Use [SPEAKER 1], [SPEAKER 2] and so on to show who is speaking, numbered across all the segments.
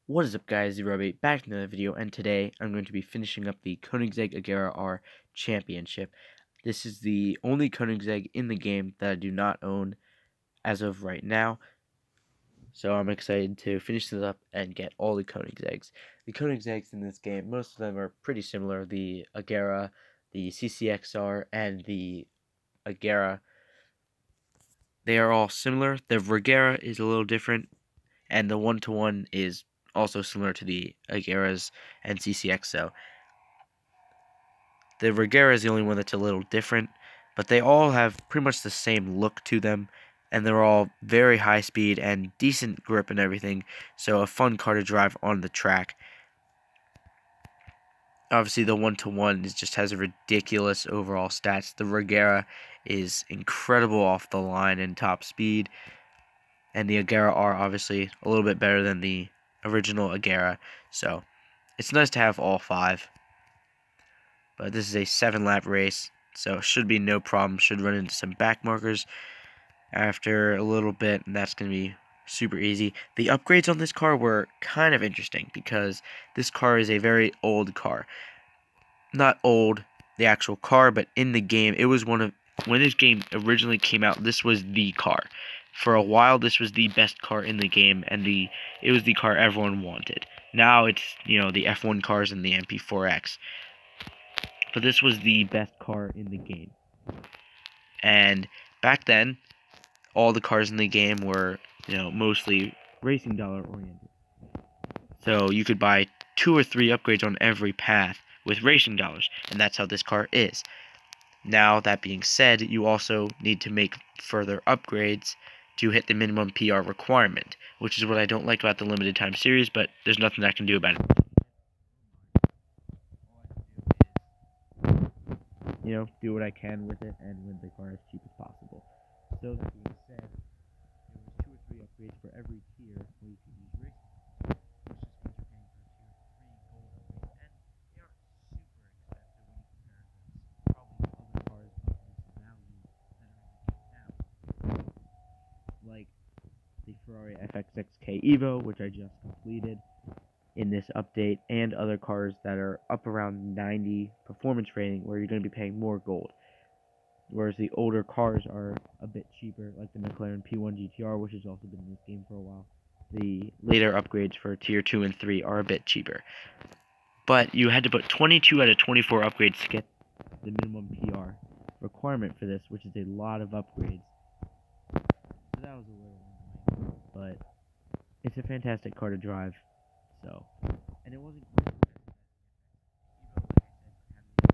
[SPEAKER 1] What is up, guys? Zero8 back in another video, and today I'm going to be finishing up the Koenigsegg Agera R Championship. This is the only Koenigsegg in the game that I do not own as of right now, so I'm excited to finish this up and get all the Koenigseggs. The Koenigseggs in this game, most of them are pretty similar. The Agera, the CCXR, and the Agera, they are all similar. The Regera is a little different, and the 1-to-1 is also similar to the Ageras and CCXO. The Regera is the only one that's a little different, but they all have pretty much the same look to them, and they're all very high speed and decent grip and everything, so a fun car to drive on the track. Obviously, the 1-to-1 just has a ridiculous overall stats. The Regera is incredible off the line and top speed, and the Agera R obviously a little bit better than the original Agera, so it's nice to have all five. But this is a 7-lap race, so should be no problem. Should run into some back markers after a little bit, and that's going to be super easy. The upgrades on this car were kind of interesting because this car is a very old car. Not old, the actual car, but in the game, it was one of, when this game originally came out, this was the car. For a while, this was the best car in the game, and it was the car everyone wanted. Now it's, the F1 cars and the MP4X. But this was the best car in the game. And back then, all the cars in the game were, mostly racing dollar oriented. So you could buy 2 or 3 upgrades on every path with racing dollars, and that's how this car is. Now, that being said, you also need to make further upgrades to hit the minimum PR requirement, which is what I don't like about the limited time series, but there's nothing I can do about it. Do what I can with it and win the car as cheap as possible. So that being said, there was 2 or 3 upgrades for every tier where you can use racing, which just means you're paying for tier 3 gold upgrades, and they are super expensive when you compare them probably to other cars of this value that are in the game now, like the Ferrari FXXK Evo, which I just completed in this update, and other cars that are up around 90 performance rating where you're going to be paying more gold, whereas the older cars are a bit cheaper, like the McLaren P1 GTR, which has also been in this game for a while. The later upgrades for tier 2 and 3 are a bit cheaper, but you had to put 22 out of 24 upgrades to get the minimum PR requirement for this, which is a lot of upgrades. So that was a little annoying, but it's a fantastic car to drive. So, and it wasn't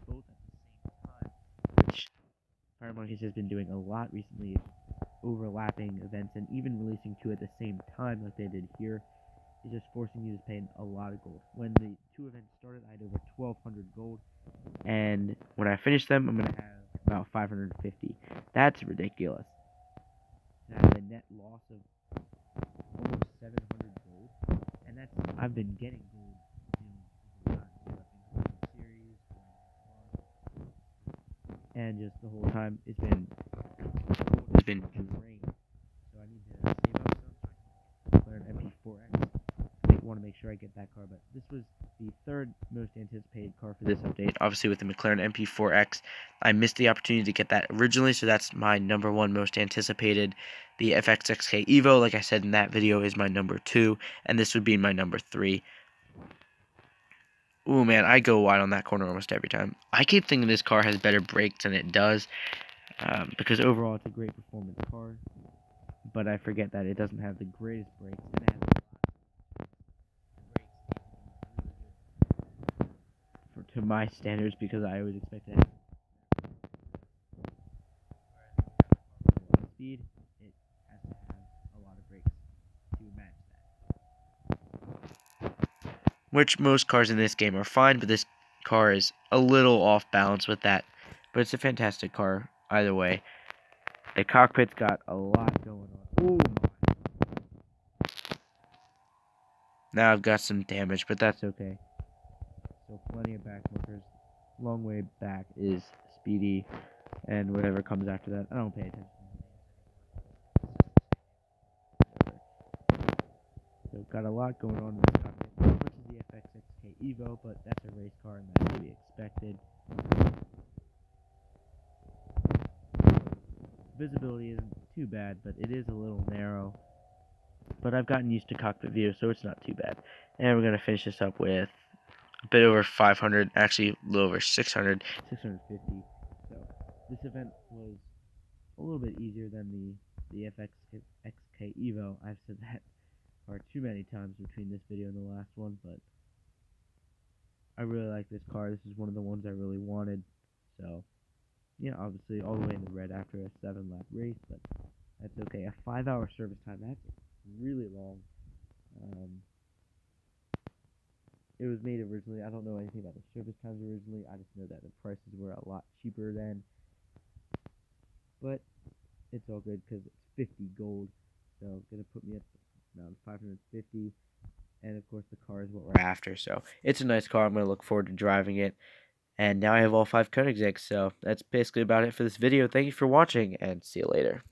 [SPEAKER 1] both at the same time, which Fire Monkeys has been doing a lot recently, overlapping events and even releasing 2 at the same time like they did here, is just forcing you to pay a lot of gold. When the 2 events started, I had over 1,200 gold, and when I finish them, I'm going to have about 550. That's ridiculous. I have a net loss of almost 700 gold, and that's, I've been getting gold, series, and just the whole time it's been drained. So I need to save up some so I can McLaren MP4X. I want to make sure I get that car, but this was the 3rd most anticipated car for this update. Obviously, with the McLaren MP4X, I missed the opportunity to get that originally, so that's my number 1 most anticipated. The FXXK Evo, like I said in that video, is my number 2, and this would be my number 3. Ooh, man, I go wide on that corner almost every time. I keep thinking this car has better brakes than it does, because overall it's a great performance car, but I forget that it doesn't have the greatest brakes, and it has to my standards, because I always expect it speed, it has to have a lot of brakes to match that. Which most cars in this game are fine, but this car is a little off balance with that. But it's a fantastic car either way. The cockpit's got a lot going on. Oh my. Now I've got some damage, but that's okay. So plenty of back markers. Long way back is speedy, and whatever comes after that, I don't pay attention. So got a lot going on in this cockpit. Evo, but that's a race car and that's to be expected. Visibility isn't too bad, but it is a little narrow. But I've gotten used to cockpit view, so it's not too bad. And we're going to finish this up with a bit over 500, actually a little over 600, 650. So this event was a little bit easier than the FXK Evo. I've said that far too many times between this video and the last one, but I really like this car. This is one of the ones I really wanted. So yeah, obviously all the way in the red after a 7-lap race, but that's okay. A 5-hour service time, that's really long. It was made originally, I don't know anything about the service times originally, I just know that the prices were a lot cheaper then. But it's all good because it's 50 gold, so it's going to put me up around 550. And of course the car is what we're after, so it's a nice car. I'm going to look forward to driving it. And now I have all 5 Koenigsegg's, so that's basically about it for this video. Thank you for watching, and see you later.